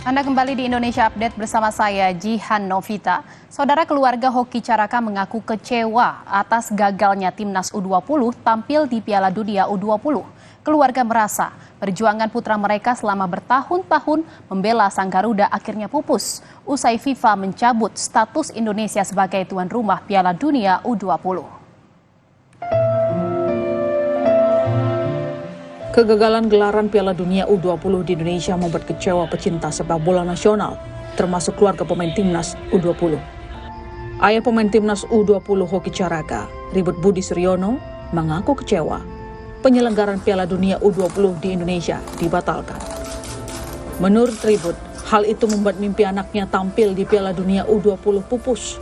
Anda kembali di Indonesia Update bersama saya, Jihan Novita. Saudara, keluarga Hoki Caraka mengaku kecewa atas gagalnya Timnas U20 tampil di Piala Dunia U20. Keluarga merasa perjuangan putra mereka selama bertahun-tahun membela Sang Garuda akhirnya pupus usai FIFA mencabut status Indonesia sebagai tuan rumah Piala Dunia U20. Kegagalan gelaran Piala Dunia U20 di Indonesia membuat kecewa pecinta sepak bola nasional, termasuk keluarga pemain Timnas U20. Ayah pemain Timnas U20 Hoki Caraka, Ribut Budi Suryono, mengaku kecewa penyelenggaraan Piala Dunia U20 di Indonesia dibatalkan. Menurut Ribut, hal itu membuat mimpi anaknya tampil di Piala Dunia U20 pupus.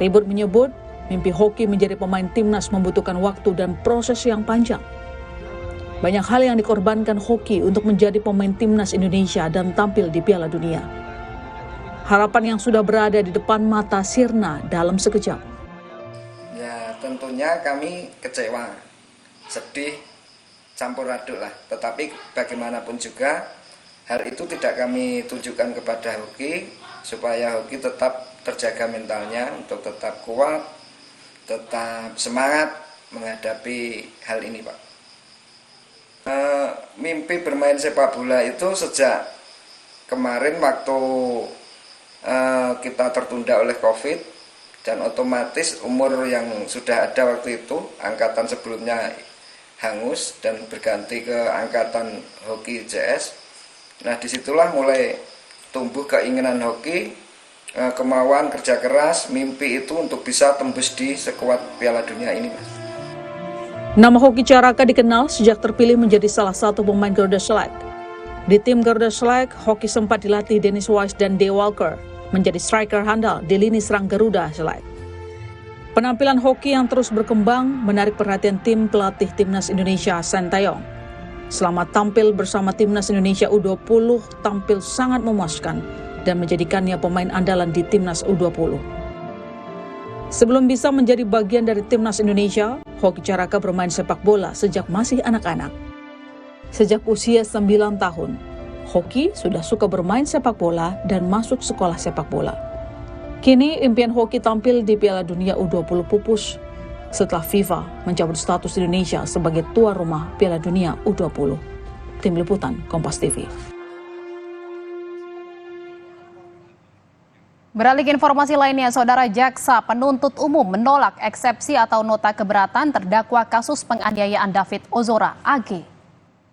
Ribut menyebut, mimpi Hoki menjadi pemain Timnas membutuhkan waktu dan proses yang panjang. Banyak hal yang dikorbankan Hoki untuk menjadi pemain Timnas Indonesia dan tampil di Piala Dunia. Harapan yang sudah berada di depan mata sirna dalam sekejap. Ya, tentunya kami kecewa, sedih, campur aduk lah. Tetapi bagaimanapun juga, hal itu tidak kami tunjukkan kepada Hoki, supaya Hoki tetap terjaga mentalnya untuk tetap kuat, tetap semangat menghadapi hal ini, Pak. Mimpi bermain sepak bola itu sejak kemarin waktu kita tertunda oleh COVID, dan otomatis umur yang sudah ada waktu itu, angkatan sebelumnya hangus dan berganti ke angkatan Hoki CS. Nah, disitulah mulai tumbuh keinginan Hoki, kemauan kerja keras, mimpi itu untuk bisa tembus di skuad Piala Dunia ini, Mas. Nama Hoki Caraka dikenal sejak terpilih menjadi salah satu pemain Garuda Select. Di tim Garuda Select, Hoki sempat dilatih Dennis Wise dan Dave Walker menjadi striker handal di lini serang Garuda Select. Penampilan Hoki yang terus berkembang menarik perhatian tim pelatih Timnas Indonesia Sintayong. Selama tampil bersama Timnas Indonesia U20, tampil sangat memuaskan dan menjadikannya pemain andalan di Timnas U20. Sebelum bisa menjadi bagian dari Timnas Indonesia, Hoki Caraka bermain sepak bola sejak masih anak-anak. Sejak usia 9 tahun, Hoki sudah suka bermain sepak bola dan masuk sekolah sepak bola. Kini impian Hoki tampil di Piala Dunia U20 pupus setelah FIFA mencabut status Indonesia sebagai tuan rumah Piala Dunia U20. Tim Liputan Kompas TV. Beralih ke informasi lainnya, Saudara, Jaksa Penuntut Umum menolak eksepsi atau nota keberatan terdakwa kasus penganiayaan David Ozora AG.